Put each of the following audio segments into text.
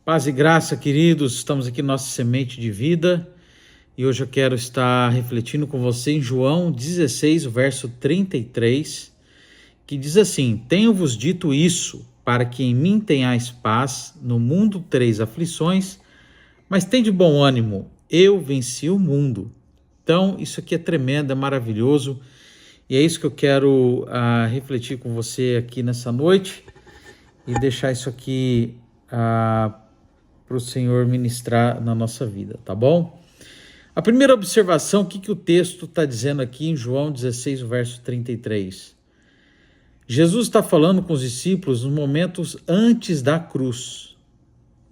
Paz e graça, queridos, estamos aqui na nossa semente de vida e hoje eu quero estar refletindo com você em João 16, o verso 33, que diz assim: Tenho-vos dito isso, para que em mim tenhais paz, no mundo tereis aflições, mas tende bom ânimo, eu venci o mundo. Então, isso aqui é tremendo, é maravilhoso e é isso que eu quero refletir com você aqui nessa noite e deixar isso aqui para o Senhor ministrar na nossa vida, tá bom? A primeira observação, o que o texto está dizendo aqui em João 16, verso 33? Jesus está falando com os discípulos nos momentos antes da cruz.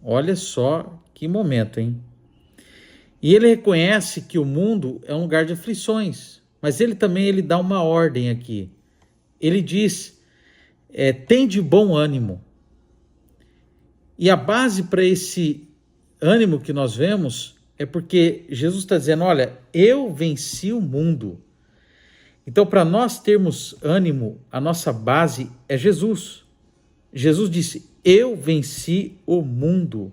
Olha só que momento, hein? E ele reconhece que o mundo é um lugar de aflições, mas ele também dá uma ordem aqui. Ele diz, tem de bom ânimo. E a base para esse ânimo que nós vemos é porque Jesus está dizendo, olha, eu venci o mundo. Então, para nós termos ânimo, a nossa base é Jesus. Jesus disse, eu venci o mundo.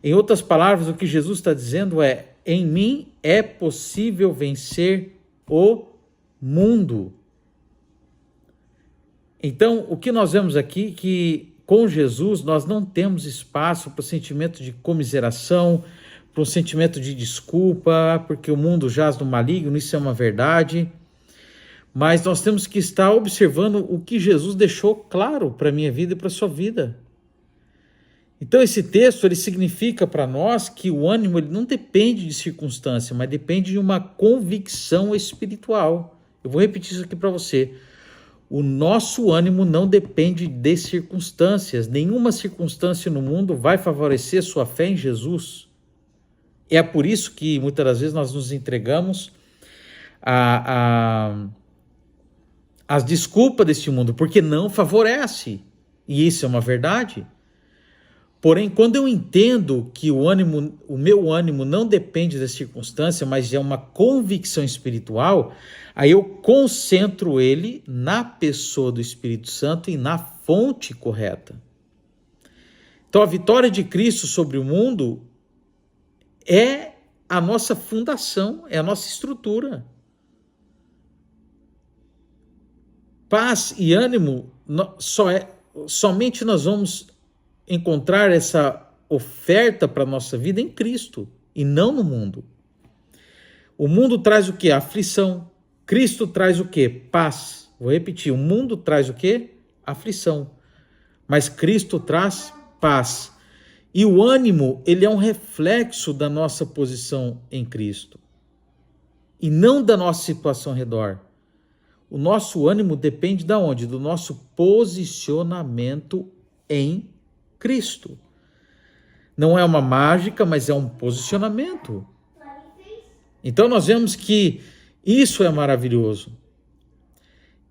Em outras palavras, o que Jesus está dizendo é, em mim é possível vencer o mundo. Então, o que nós vemos aqui que com Jesus nós não temos espaço para o sentimento de comiseração, para um sentimento de desculpa, porque o mundo jaz no maligno, isso é uma verdade. Mas nós temos que estar observando o que Jesus deixou claro para a minha vida e para a sua vida. Então esse texto ele significa para nós que o ânimo ele não depende de circunstância, mas depende de uma convicção espiritual. Eu vou repetir isso aqui para você. O nosso ânimo não depende de circunstâncias. Nenhuma circunstância no mundo vai favorecer sua fé em Jesus. É por isso que muitas das vezes nós nos entregamos às desculpas deste mundo, porque não favorece. E isso é uma verdade. Porém, quando eu entendo que o meu ânimo não depende da circunstância, mas é uma convicção espiritual, aí eu concentro ele na pessoa do Espírito Santo e na fonte correta. Então, a vitória de Cristo sobre o mundo é a nossa fundação, é a nossa estrutura. Paz e ânimo, somente nós vamos encontrar essa oferta para a nossa vida em Cristo e não no mundo. O mundo traz o quê? Aflição. Cristo traz o quê? Paz. Vou repetir, o mundo traz o quê? Aflição. Mas Cristo traz paz. E o ânimo, ele é um reflexo da nossa posição em Cristo e não da nossa situação ao redor. O nosso ânimo depende de onde? Do nosso posicionamento em Cristo. Não é uma mágica, mas é um posicionamento. Então nós vemos que isso é maravilhoso.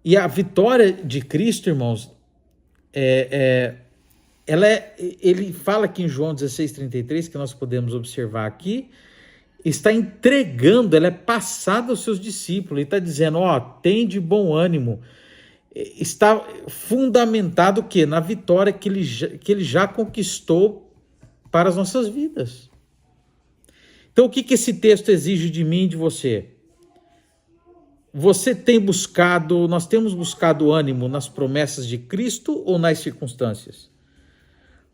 E a vitória de Cristo, irmãos, ele fala aqui em João 16:33, que nós podemos observar aqui, está entregando, ela é passada aos seus discípulos, ele está dizendo, tem de bom ânimo, está fundamentado o quê? Na vitória que ele já conquistou para as nossas vidas. Então o que esse texto exige de mim e de você? Nós temos buscado ânimo nas promessas de Cristo ou nas circunstâncias?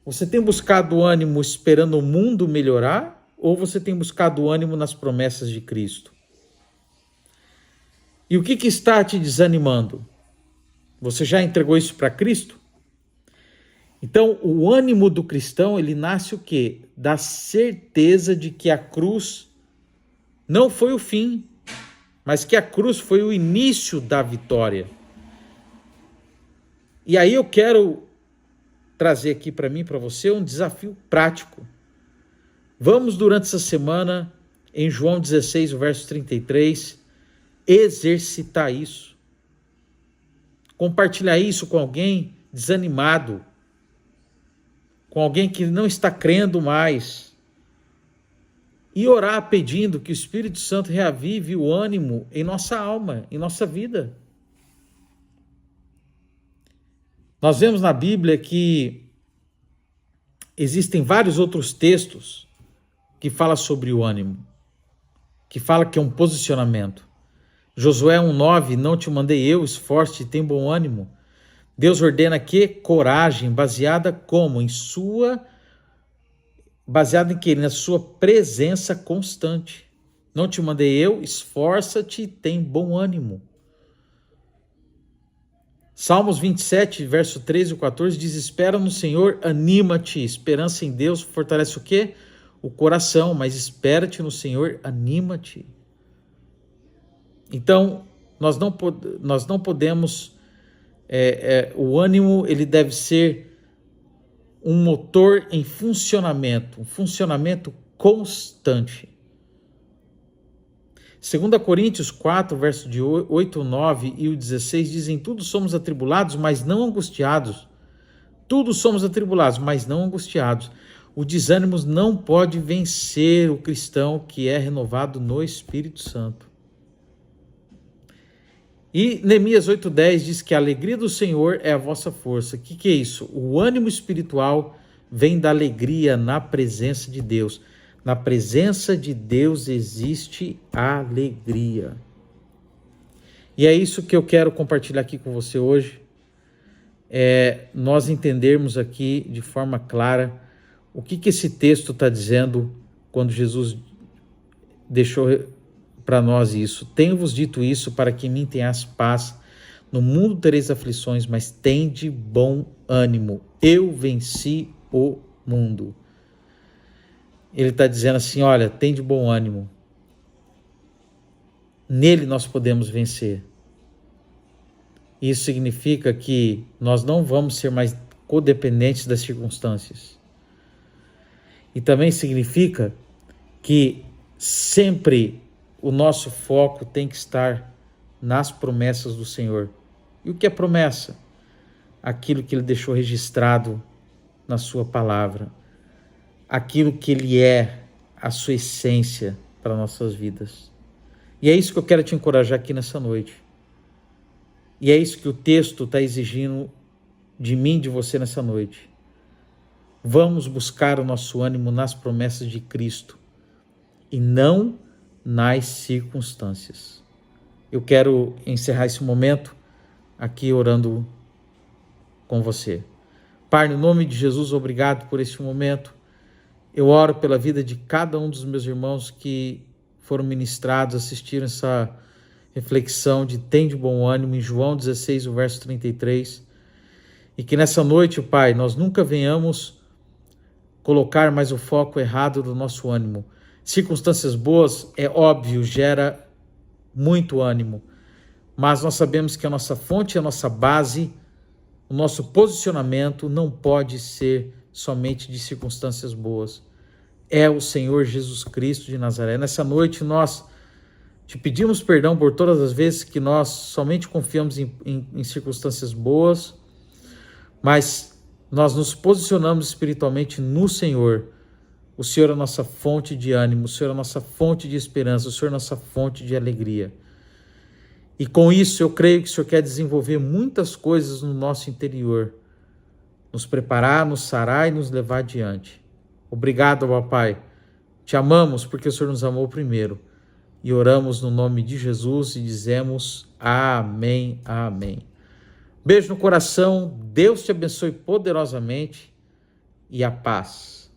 Você tem buscado ânimo esperando o mundo melhorar? Ou você tem buscado ânimo nas promessas de Cristo? E o que está te desanimando? Você já entregou isso para Cristo? Então, o ânimo do cristão, ele nasce o quê? Da certeza de que a cruz não foi o fim, mas que a cruz foi o início da vitória. E aí eu quero trazer aqui para mim, para você, um desafio prático. Vamos, durante essa semana, em João 16, o verso 33, exercitar isso. Compartilhar isso com alguém desanimado, com alguém que não está crendo mais. E orar pedindo que o Espírito Santo reavive o ânimo em nossa alma, em nossa vida. Nós vemos na Bíblia que existem vários outros textos que falam sobre o ânimo, que fala que é um posicionamento. Josué 1,9, não te mandei eu, esforce-te e tem bom ânimo. Deus ordena que coragem, baseada como? Baseada em que? Na sua presença constante. Não te mandei eu, esforça-te e tem bom ânimo. Salmos 27, verso 13 e 14, diz, espera no Senhor, anima-te. Esperança em Deus fortalece o quê? O coração, mas espera-te no Senhor, anima-te. Então, nós não podemos, o ânimo ele deve ser um motor em funcionamento, um funcionamento constante. 2 Coríntios 4, verso de 8, 9 e o 16 dizem, tudo somos atribulados, mas não angustiados. Tudo somos atribulados, mas não angustiados. O desânimo não pode vencer o cristão que é renovado no Espírito Santo. E Neemias 8,10 diz que a alegria do Senhor é a vossa força. O que é isso? O ânimo espiritual vem da alegria na presença de Deus. Na presença de Deus existe alegria. E é isso que eu quero compartilhar aqui com você hoje. Nós entendermos aqui de forma clara o que esse texto está dizendo quando Jesus deixou para nós isso. Tenho-vos dito isso para que em mim tenhas paz. No mundo tereis aflições, mas tende bom ânimo. Eu venci o mundo. Ele está dizendo assim, olha, tende bom ânimo. Nele nós podemos vencer. Isso significa que nós não vamos ser mais codependentes das circunstâncias. E também significa que sempre o nosso foco tem que estar nas promessas do Senhor. E o que é promessa? Aquilo que Ele deixou registrado na sua palavra. Aquilo que Ele é, a sua essência para nossas vidas. E é isso que eu quero te encorajar aqui nessa noite. E é isso que o texto está exigindo de mim e de você nessa noite. Vamos buscar o nosso ânimo nas promessas de Cristo e não nas circunstâncias. Eu quero encerrar esse momento aqui orando com você. Pai, no nome de Jesus, obrigado por este momento. Eu oro pela vida de cada um dos meus irmãos que foram ministrados, assistiram essa reflexão de tende bom ânimo em João 16, o verso 33. E que nessa noite, Pai, nós nunca venhamos colocar mais o foco errado do nosso ânimo. Circunstâncias boas, é óbvio, gera muito ânimo. Mas nós sabemos que a nossa fonte, a nossa base, o nosso posicionamento não pode ser somente de circunstâncias boas. É o Senhor Jesus Cristo de Nazaré. Nessa noite nós te pedimos perdão por todas as vezes que nós somente confiamos em circunstâncias boas, mas nós nos posicionamos espiritualmente no Senhor. O Senhor é a nossa fonte de ânimo, o Senhor é a nossa fonte de esperança, o Senhor é a nossa fonte de alegria. E com isso eu creio que o Senhor quer desenvolver muitas coisas no nosso interior, nos preparar, nos sarar e nos levar adiante. Obrigado, Pai. Te amamos porque o Senhor nos amou primeiro. E oramos no nome de Jesus e dizemos amém, amém. Beijo no coração, Deus te abençoe poderosamente e a paz.